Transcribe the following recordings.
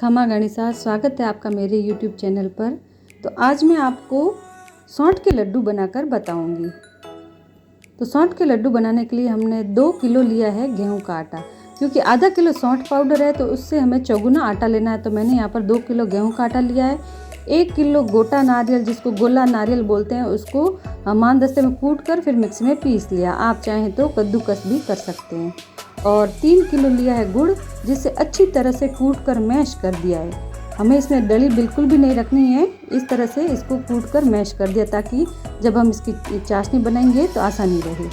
खमा गणिसा, स्वागत है आपका मेरे YouTube चैनल पर। तो आज मैं आपको सौंठ के लड्डू बनाकर बताऊंगी। तो सौंठ के लड्डू बनाने के लिए हमने 2 किलो लिया है गेहूं का आटा, क्योंकि आधा किलो सौंठ पाउडर है तो उससे हमें चौगुना आटा लेना है। तो मैंने यहाँ पर 2 किलो गेहूं का आटा लिया है। 1 किलो गोटा नारियल, जिसको गोला नारियल बोलते हैं, उसको मान-दस्ते में कूट कर फिर मिक्सी में पीस लिया। आप चाहें तो कद्दूकस भी कर सकते हैं। और 3 किलो लिया है गुड़, जिसे अच्छी तरह से कूट कर मैश कर दिया है। हमें इसमें डली बिल्कुल भी नहीं रखनी है, इस तरह से इसको कूट कर मैश कर दिया ताकि जब हम इसकी चाशनी बनाएंगे तो आसानी रहे।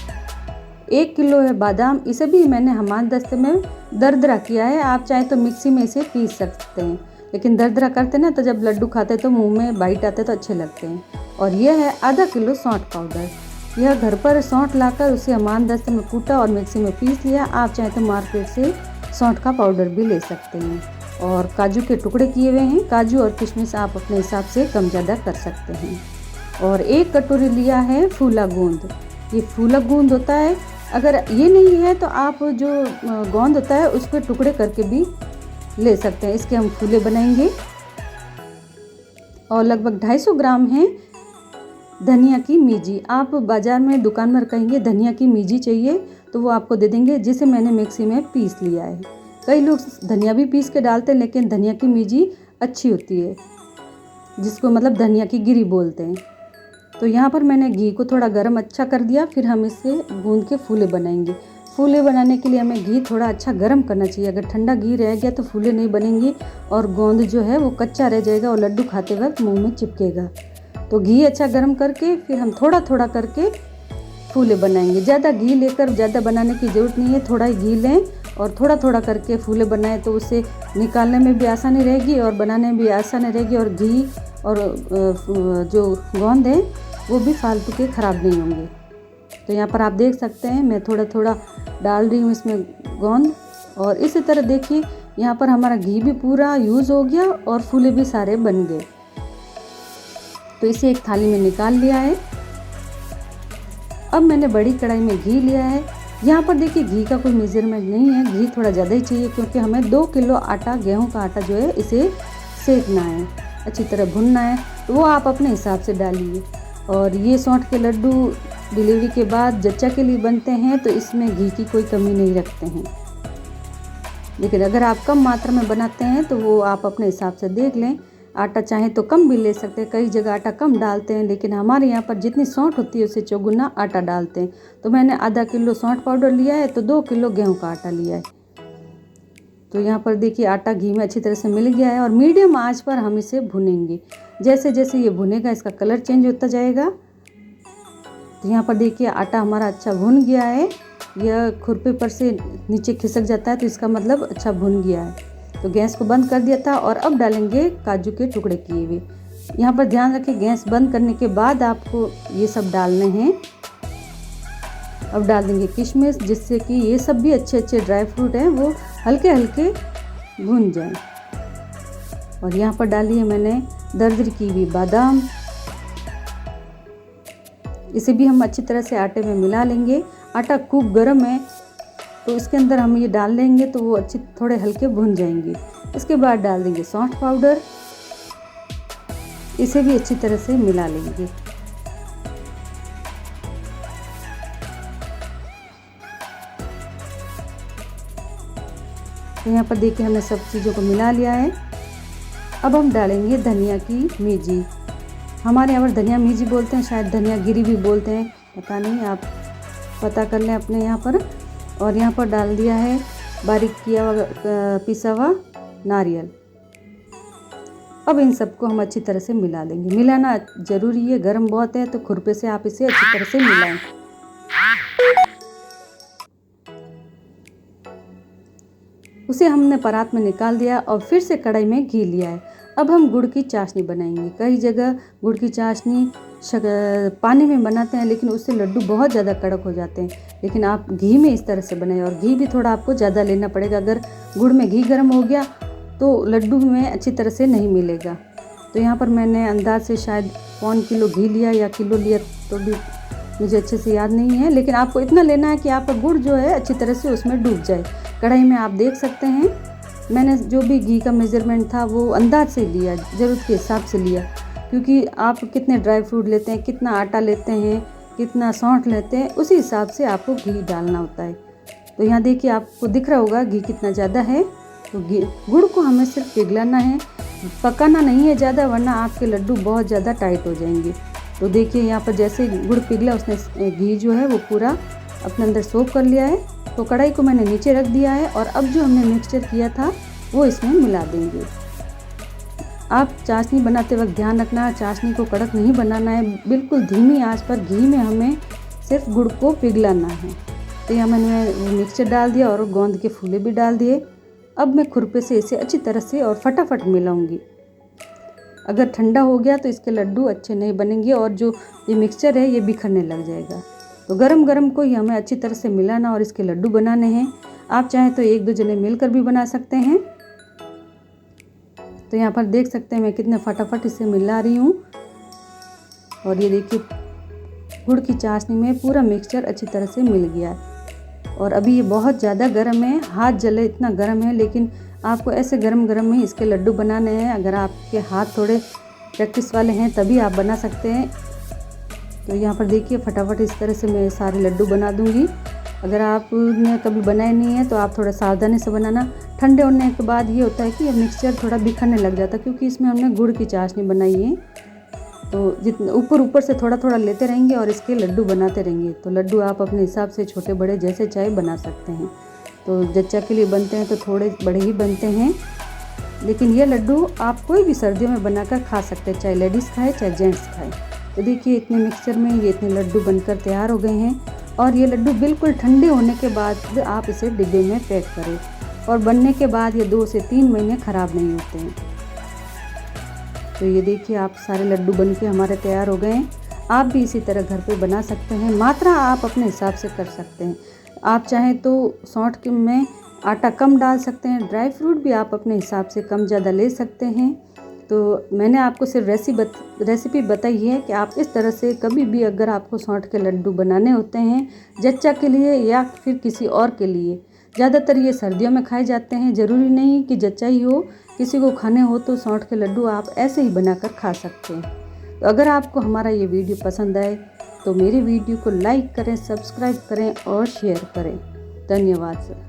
1 किलो है बादाम, इसे भी मैंने हमामदस्ते में दरदरा किया है। आप चाहे तो मिक्सी में इसे पीस सकते हैं, लेकिन दरदरा करते ना तो जब लड्डू खाते तो मुंह में बाइट आते तो अच्छे लगते हैं। और यह है आधा किलो सौंठ पाउडर। यह घर पर सौंठ लाकर उसे हमामदस्ते में कूटा और मिक्सी में पीस लिया। आप चाहे तो मार्केट से सौंठ का पाउडर भी ले सकते हैं। और काजू के टुकड़े किए हुए हैं। काजू और किशमिश आप अपने हिसाब से कम ज़्यादा कर सकते हैं। और 1 कटोरी लिया है फूला गोंद। ये फूला गोंद होता है, अगर ये नहीं है तो आप जो गोंद होता है उसके टुकड़े करके भी ले सकते हैं। इसके हम फूले बनाएंगे। और लगभग 250 ग्राम है धनिया की मीजी। आप बाज़ार में दुकान में कहेंगे धनिया की मीजी चाहिए तो वो आपको दे देंगे, जिसे मैंने मिक्सी में पीस लिया है। कई लोग धनिया भी पीस के डालते हैं, लेकिन धनिया की मीजी अच्छी होती है, जिसको मतलब धनिया की गिरी बोलते हैं। तो यहाँ पर मैंने घी को थोड़ा गर्म अच्छा कर दिया, फिर हम इससे गूंद के फूले बनाएंगे। फूले बनाने के लिए हमें घी थोड़ा अच्छा गर्म करना चाहिए। अगर ठंडा घी रह गया तो फूले नहीं बनेंगे और गोंद जो है वो कच्चा रह जाएगा और लड्डू खाते वक्त मुँह में चिपकेगा। तो घी अच्छा गर्म करके फिर हम थोड़ा थोड़ा करके फूले बनाएंगे। ज़्यादा घी लेकर ज़्यादा बनाने की ज़रूरत नहीं है, थोड़ा ही घी लें और थोड़ा थोड़ा करके फूले बनाएं तो उसे निकालने में भी आसानी रहेगी और बनाने में भी आसानी रहेगी। और घी और जो गोंद है वो भी फालतू के ख़राब नहीं होंगे। तो यहाँ पर आप देख सकते हैं मैं थोड़ा थोड़ा डाल रही हूँ इसमें गोंद। और इसी तरह देखिए यहाँ पर हमारा घी भी पूरा यूज़ हो गया और फूले भी सारे बन गए। तो इसे एक थाली में निकाल लिया है। अब मैंने बड़ी कढ़ाई में घी लिया है। यहाँ पर देखिए घी का कोई मेजरमेंट नहीं है, घी थोड़ा ज़्यादा ही चाहिए, क्योंकि हमें 2 किलो आटा, गेहूं का आटा जो है इसे सेकना है, अच्छी तरह भुनना है। तो वो आप अपने हिसाब से डालिए। और ये सौंठ के लड्डू डिलीवरी के बाद जच्चा के लिए बनते हैं, तो इसमें घी की कोई कमी नहीं रखते हैं। लेकिन अगर आप कम मात्रा में बनाते हैं तो वो आप अपने हिसाब से देख लें। आटा चाहें तो कम भी ले सकते हैं, कई जगह आटा कम डालते हैं, लेकिन हमारे यहाँ पर जितनी सौंठ होती है उससे चौगुना आटा डालते हैं। तो मैंने आधा किलो सौंठ पाउडर लिया है तो 2 किलो गेहूं का आटा लिया है। तो यहाँ पर देखिए आटा घी में अच्छी तरह से मिल गया है और मीडियम आंच पर हम इसे भुनेंगे। जैसे जैसे ये भुनेगा इसका कलर चेंज होता जाएगा। तो यहाँ पर देखिए आटा हमारा अच्छा भुन गया है। यह खुरपे पर से नीचे खिसक जाता है तो इसका मतलब अच्छा भुन गया है। तो गैस को बंद कर दिया था और अब डालेंगे काजू के टुकड़े किए हुए। यहाँ पर ध्यान रखें गैस बंद करने के बाद आपको ये सब डालने हैं। अब डाल देंगे किशमिश, जिससे कि ये सब भी अच्छे अच्छे ड्राई फ्रूट हैं वो हल्के हल्के भुन जाएं। और यहाँ पर डाली है मैंने दरदरी की हुई बादाम। इसे भी हम अच्छी तरह से आटे में मिला लेंगे। आटा खूब गर्म है तो इसके अंदर हम ये डाल लेंगे तो वो अच्छे थोड़े हल्के भुन जाएंगे। इसके बाद डाल देंगे सौंठ पाउडर, इसे भी अच्छी तरह से मिला लेंगे। तो यहाँ पर देखिए हमने सब चीज़ों को मिला लिया है। अब हम डालेंगे धनिया की मीजी। हमारे यहाँ पर धनिया मीजी बोलते हैं, शायद धनिया गिरी भी बोलते हैं, पता नहीं, आप पता कर लें अपने यहाँ पर। और यहाँ पर डाल दिया है बारीक किया हुआ पिसा हुआ नारियल। अब इन सबको हम अच्छी तरह से मिला लेंगे। मिलाना ज़रूरी है, गर्म बहुत है तो खुरपे से आप इसे अच्छी तरह से मिलाएं। उसे हमने परात में निकाल दिया और फिर से कढ़ाई में घी लिया है। अब हम गुड़ की चाशनी बनाएंगे। कई जगह गुड़ की चाशनी पानी में बनाते हैं, लेकिन उससे लड्डू बहुत ज़्यादा कड़क हो जाते हैं। लेकिन आप घी में इस तरह से बनाएं और घी भी थोड़ा आपको ज़्यादा लेना पड़ेगा। अगर गुड़ में घी गर्म हो गया तो लड्डू में अच्छी तरह से नहीं मिलेगा। तो यहाँ पर मैंने अंदाज से शायद 1 किलो घी लिया या किलो लिया, तो भी मुझे अच्छे से याद नहीं है, लेकिन आपको इतना लेना है कि आपका गुड़ जो है अच्छी तरह से उसमें डूब जाए। कढ़ाई में आप देख सकते हैं मैंने जो भी घी का मेज़रमेंट था वो अंदाज से लिया, ज़रूरत के हिसाब से लिया, क्योंकि आप कितने ड्राई फ्रूट लेते हैं, कितना आटा लेते हैं, कितना सौंठ लेते हैं, उसी हिसाब से आपको घी डालना होता है। तो यहाँ देखिए आपको दिख रहा होगा घी कितना ज़्यादा है। तो गुड़ को हमें सिर्फ पिघलाना है, पकाना नहीं है ज़्यादा, वरना आपके लड्डू बहुत ज़्यादा टाइट हो जाएंगे। तो देखिए यहाँ पर जैसे गुड़ पिघला, उसने घी जो है वो पूरा अपने अंदर सोख कर लिया है। तो कढ़ाई को मैंने नीचे रख दिया है और अब जो हमने मिक्सचर किया था वो इसमें मिला देंगे। आप चाशनी बनाते वक्त ध्यान रखना, चाशनी को कड़क नहीं बनाना है, बिल्कुल धीमी आंच पर घी में हमें सिर्फ गुड़ को पिघलाना है। तो यहाँ मैंने मिक्सचर डाल दिया और गोंद के फूले भी डाल दिए। अब मैं खुरपे से इसे अच्छी तरह से और फटाफट मिलाऊंगी। अगर ठंडा हो गया तो इसके लड्डू अच्छे नहीं बनेंगे और जो ये मिक्सचर है ये बिखरने लग जाएगा। तो गरम गरम को ही हमें अच्छी तरह से मिलाना और इसके लड्डू बनाने हैं। आप चाहें तो एक दो जने मिलकर भी बना सकते हैं। तो यहाँ पर देख सकते हैं मैं कितने फटाफट इसे मिला रही हूँ। और ये देखिए गुड़ की चाशनी में पूरा मिक्सचर अच्छी तरह से मिल गया। और अभी ये बहुत ज़्यादा गर्म है, हाथ जले इतना गर्म है, लेकिन आपको ऐसे गरम गरम में इसके लड्डू बनाने हैं। अगर आपके हाथ थोड़े प्रैक्टिस वाले हैं तभी आप बना सकते हैं। तो यहाँ पर देखिए फटाफट इस तरह से मैं सारे लड्डू बना दूँगी। अगर आपने कभी बनाए नहीं है तो आप थोड़ा सावधानी से बनाना। ठंडे होने के बाद ये होता है कि ये मिक्सचर थोड़ा बिखरने लग जाता है, क्योंकि इसमें हमने गुड़ की चाशनी बनाई है। तो जितने ऊपर से थोड़ा थोड़ा लेते रहेंगे और इसके लड्डू बनाते रहेंगे। तो लड्डू आप अपने हिसाब से छोटे बड़े जैसे चाहे बना सकते हैं। तो जच्चा के लिए बनते हैं तो थोड़े बड़े ही बनते हैं, लेकिन ये लड्डू आप कोई भी सर्दियों में बनाकर खा सकते हैं, चाहे लेडीज़ खाए चाहे जेंट्स खाए। तो देखिए इतने मिक्सचर में ये इतने लड्डू बनकर तैयार हो गए हैं। और ये लड्डू बिल्कुल ठंडे होने के बाद आप इसे डिब्बे में पैक करें और बनने के बाद ये 2 से 3 महीने ख़राब नहीं होते हैं। तो ये देखिए आप सारे लड्डू बन के हमारे तैयार हो गए हैं। आप भी इसी तरह घर पे बना सकते हैं। मात्रा आप अपने हिसाब से कर सकते हैं। आप चाहें तो सौंठ में आटा कम डाल सकते हैं, ड्राई फ्रूट भी आप अपने हिसाब से कम ज़्यादा ले सकते हैं। तो मैंने आपको सिर्फ रेसिपी बताई है कि आप इस तरह से कभी भी अगर आपको सौंठ के लड्डू बनाने होते हैं जच्चा के लिए या फिर किसी और के लिए, ज़्यादातर ये सर्दियों में खाए जाते हैं। ज़रूरी नहीं कि जच्चा ही हो, किसी को खाने हो तो सौंठ के लड्डू आप ऐसे ही बनाकर खा सकते हैं। तो अगर आपको हमारा ये वीडियो पसंद आए तो मेरे वीडियो को लाइक करें, सब्सक्राइब करें और शेयर करें। धन्यवाद सर।